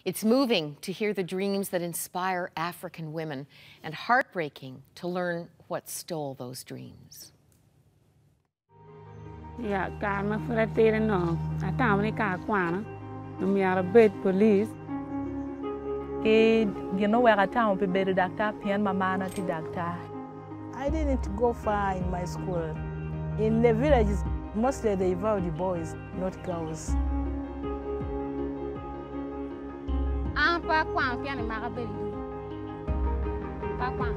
It's moving to hear the dreams that inspire African women, and heartbreaking to learn what stole those dreams. Yeah, karma for a theater no. I found a car quana. No me are a bed police. You know where I town be better doctor, pian mama na ti doctor. I didn't go far in my school. In the villages, mostly they vow the boys, not girls. I'm pas quan pian marabel. Pas quan.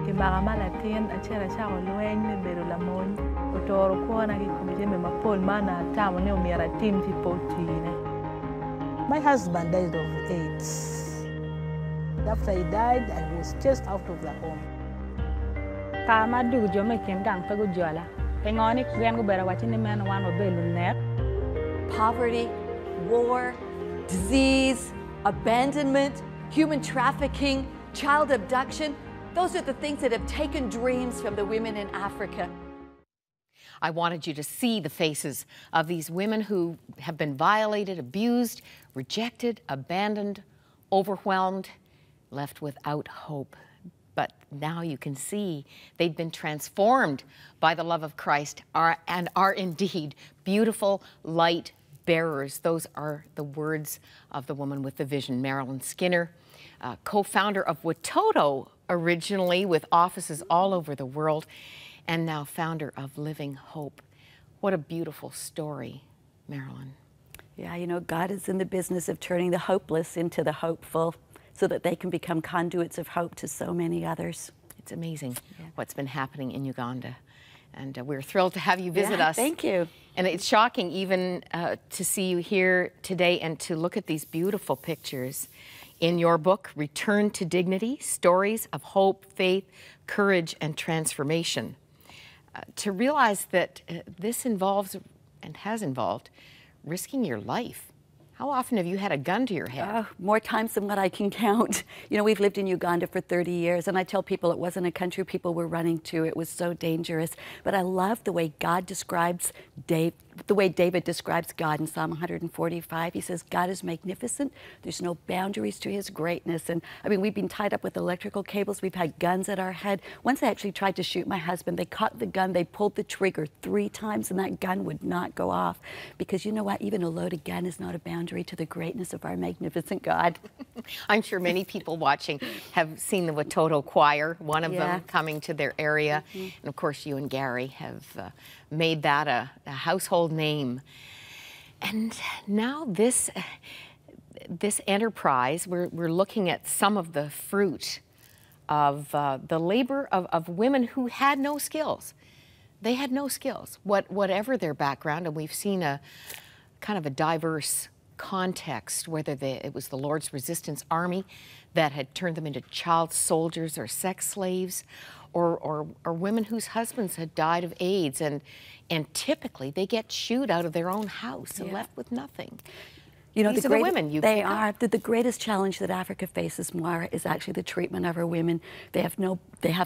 Ke marama la tien a chera cha olwen me beru la mon. Otoro kuona ki kumije me mapol mana tamu ne umiara tim ti potine. My husband died of AIDS. After he died, I was chased out of the home. Kama du jo me ken gang pa go jola. Pengoni kwen go bera watching the man one of belu net. Poverty, war, disease, abandonment, human trafficking, child abduction. Those are the things that have taken dreams from the women in Africa. I wanted you to see the faces of these women who have been violated, abused, rejected, abandoned, overwhelmed, left without hope. But now you can see they've been transformed by the love of Christ and are indeed beautiful light bearers. Those are the words of the woman with the vision, Marilyn Skinner, co-founder of Watoto, originally with offices all over the world, and now founder of Living Hope. What a beautiful story, Marilyn. Yeah, you know, God is in the business of turning the hopeless into the hopeful so that they can become conduits of hope to so many others. It's amazing what's been happening in Uganda. And we're thrilled to have you visit us. Thank you. And it's shocking even to see you here today and to look at these beautiful pictures in your book, Return to Dignity, Stories of Hope, Faith, Courage, and Transformation. To realize that this involves and has involved risking your life. How often have you had a gun to your head? More times than what I can count. You know, we've lived in Uganda for 30 years, and I tell people it wasn't a country people were running to. It was so dangerous. But I love the way God describes the way David describes God in Psalm 145. He says, God is magnificent. There's no boundaries to his greatness. And I mean, we've been tied up with electrical cables. We've had guns at our head. Once they actually tried to shoot my husband, they caught the gun, they pulled the trigger 3 times, and that gun would not go off. Because you know what? Even a loaded gun is not a boundary to the greatness of our magnificent God. I'm sure many people watching have seen the Watoto Choir, one of them coming to their area. And of course, you and Gary have made that a household name. And now this enterprise, we're looking at some of the fruit of the labor of women who had no skills. They had no skills, whatever their background, and we've seen a kind of a diverse context, whether it was the Lord's Resistance Army that had turned them into child soldiers or sex slaves, or women whose husbands had died of AIDS, and typically they get shooed out of their own house and left with nothing. You know, These are the women you They are. The greatest challenge that Africa faces, Moira, is actually the treatment of our women. They have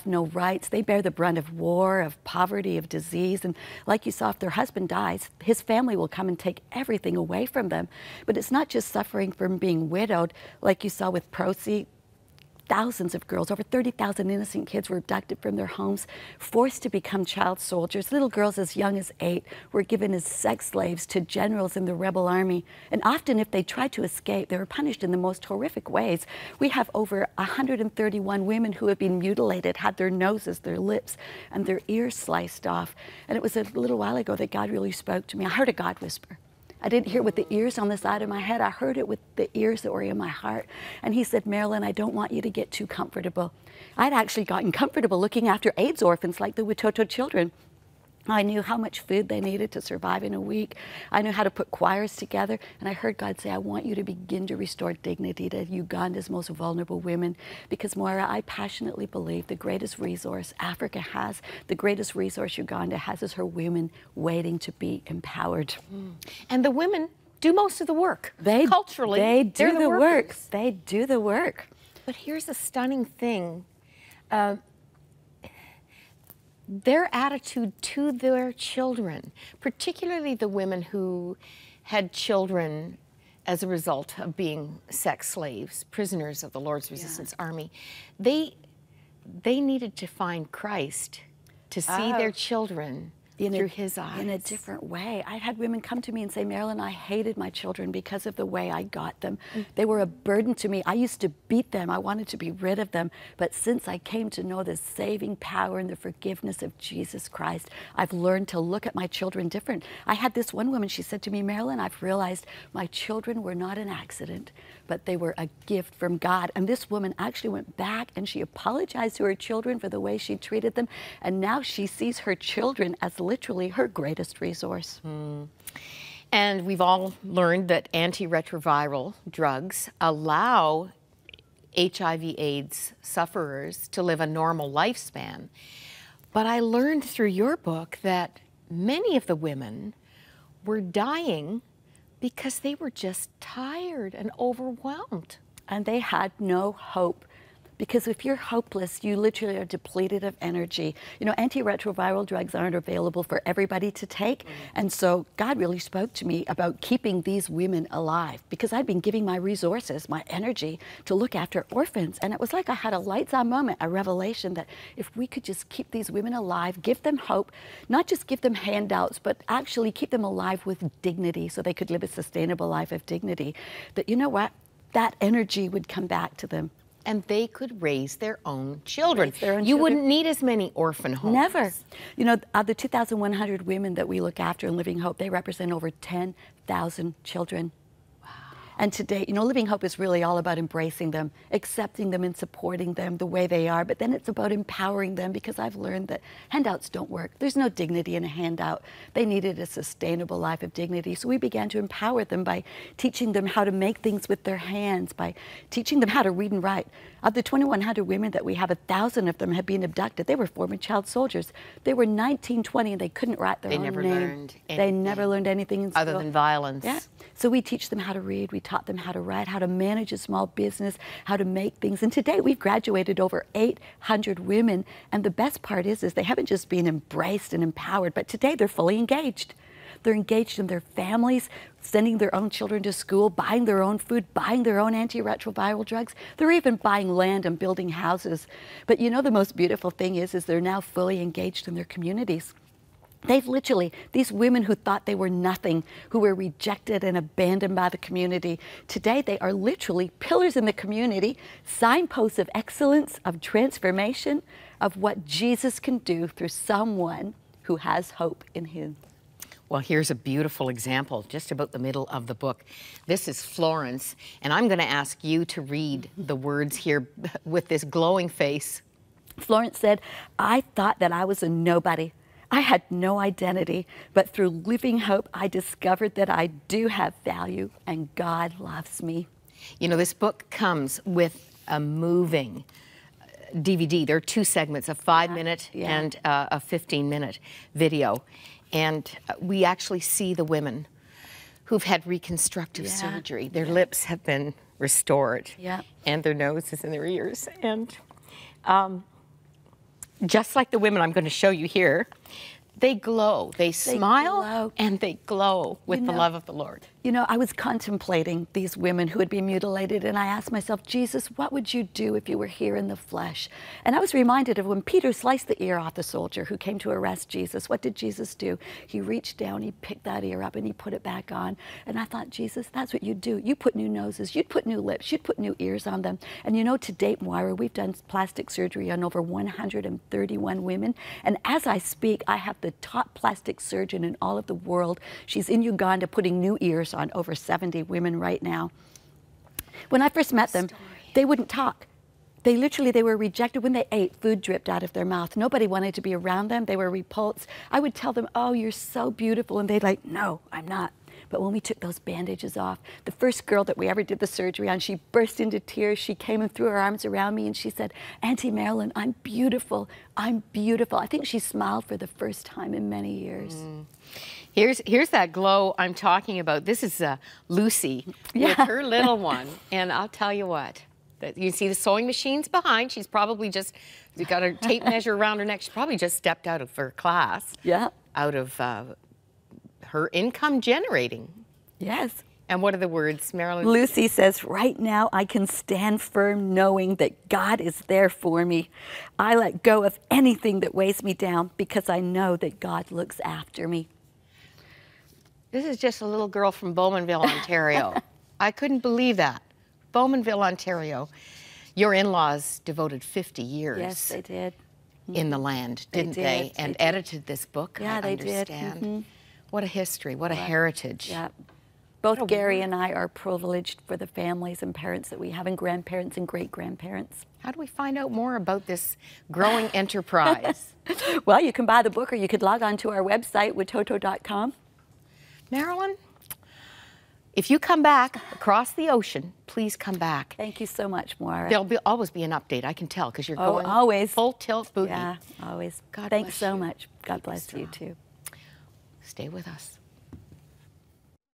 no rights. They bear the brunt of war, of poverty, of disease. And like you saw, if their husband dies, his family will come and take everything away from them. But it's not just suffering from being widowed, like you saw with Procy. Thousands of girls, over 30,000 innocent kids were abducted from their homes, forced to become child soldiers. Little girls as young as 8 were given as sex slaves to generals in the rebel army. And often if they tried to escape, they were punished in the most horrific ways. We have over 131 women who have been mutilated, had their noses, their lips, and their ears sliced off. And it was a little while ago that God really spoke to me. I heard a God whisper. I didn't hear it with the ears on the side of my head. I heard it with the ears that were in my heart. And he said, Marilyn, I don't want you to get too comfortable. I'd actually gotten comfortable looking after AIDS orphans like the Watoto children. I knew how much food they needed to survive in a week. I knew how to put choirs together. And I heard God say, I want you to begin to restore dignity to Uganda's most vulnerable women. Because, Moira, I passionately believe the greatest resource Africa has, the greatest resource Uganda has, is her women waiting to be empowered. And the women do most of the work. Culturally, they do the work. workers. They do the work. But here's a stunning thing. Their attitude to their children, particularly the women who had children as a result of being sex slaves, prisoners of the Lord's Resistance Army, they needed to find Christ to see their children through his eyes. In a different way. I had women come to me and say, Marilyn, I hated my children because of the way I got them. They were a burden to me. I used to beat them. I wanted to be rid of them. But since I came to know the saving power and the forgiveness of Jesus Christ, I've learned to look at my children different. I had this one woman, she said to me, Marilyn, I've realized my children were not an accident, but they were a gift from God. And this woman actually went back and she apologized to her children for the way she treated them. And now she sees her children as literally her greatest resource. And we've all learned that antiretroviral drugs allow HIV/AIDS sufferers to live a normal lifespan. But I learned through your book that many of the women were dying because they were just tired and overwhelmed. And they had no hope. Because if you're hopeless, you literally are depleted of energy. You know, antiretroviral drugs aren't available for everybody to take. And so God really spoke to me about keeping these women alive, because I'd been giving my resources, my energy to look after orphans. And it was like I had a lights on moment, a revelation that if we could just keep these women alive, give them hope, not just give them handouts, but actually keep them alive with dignity so they could live a sustainable life of dignity, that, you know what, that energy would come back to them. And they could raise their own children. You children. Wouldn't need as many orphan homes. Never. You know, of the 2,100 women that we look after in Living Hope, they represent over 10,000 children. And today, you know, Living Hope is really all about embracing them, accepting them and supporting them the way they are. But then it's about empowering them, because I've learned that handouts don't work. There's no dignity in a handout. They needed a sustainable life of dignity. So we began to empower them by teaching them how to make things with their hands, by teaching them how to read and write. Of the 2,100 women that we have, 1,000 of them have been abducted. They were former child soldiers. They were 19, 20, and they couldn't write their own name. They never learned anything. They never learned anything in school. Other than violence. Yeah. So we teach them how to read, we taught them how to write, how to manage a small business, how to make things. And today we've graduated over 800 women. And the best part is they haven't just been embraced and empowered, but today they're fully engaged. They're engaged in their families, sending their own children to school, buying their own food, buying their own antiretroviral drugs. They're even buying land and building houses. But you know, the most beautiful thing is they're now fully engaged in their communities. They've literally, these women who thought they were nothing, who were rejected and abandoned by the community, today they are literally pillars in the community, signposts of excellence, of transformation, of what Jesus can do through someone who has hope in him. Well, here's a beautiful example, just about the middle of the book. This is Florence, and I'm going to ask you to read the words here with this glowing face. Florence said, I thought that I was a nobody. I had no identity, but through Living Hope, I discovered that I do have value and God loves me. You know, this book comes with a moving DVD. There are two segments, a 5-minute and a 15-minute video. And we actually see the women who've had reconstructive surgery. Their lips have been restored, and their noses and their ears. And just like the women I'm going to show you here, they glow. They smile and they glow with the love of the Lord. You know, I was contemplating these women who had been mutilated, and I asked myself, Jesus, what would you do if you were here in the flesh? And I was reminded of when Peter sliced the ear off the soldier who came to arrest Jesus. What did Jesus do? He reached down, he picked that ear up, and he put it back on. And I thought, Jesus, that's what you'd do. You put new noses, you'd put new lips, you'd put new ears on them. And you know, to date, Moira, we've done plastic surgery on over 131 women. And as I speak, I have the top plastic surgeon in all of the world. She's in Uganda putting new ears on over 70 women right now. When I first met them, they wouldn't talk. They were rejected. When they ate, food dripped out of their mouth. Nobody wanted to be around them. They were repulsed. I would tell them, oh, you're so beautiful. And they'd like, no, I'm not. But when we took those bandages off, the first girl that we ever did the surgery on, she burst into tears. She came and threw her arms around me and she said, Auntie Marilyn, I'm beautiful. I'm beautiful. I think she smiled for the first time in many years. Here's that glow I'm talking about. This is Lucy with her little one. And I'll tell you what, you see the sewing machines behind. She's probably just got a tape measure around her neck. She probably just stepped out of her class. Yeah. Out of her income generating. Yes. And what are the words, Marilyn? Lucy says, right now I can stand firm knowing that God is there for me. I let go of anything that weighs me down because I know that God looks after me. This is just a little girl from Bowmanville, Ontario. I couldn't believe that. Bowmanville, Ontario. Your in-laws devoted 50 years. Yes, they did. In the land, didn't they? And edited this book, yeah, I understand. Did. What a history, what a heritage. Yeah. Both Gary and I are privileged for the families and parents that we have, and grandparents and great-grandparents. How do we find out more about this growing enterprise? Well, you can buy the book, or you could log on to our website, watoto.com. Marilyn, if you come back across the ocean, please come back. Thank you so much, Moira. There'll always be an update, I can tell, because you're going always. Full tilt boogie. Yeah, always. God Thanks bless so you. much. God bless you, too. Stay with us.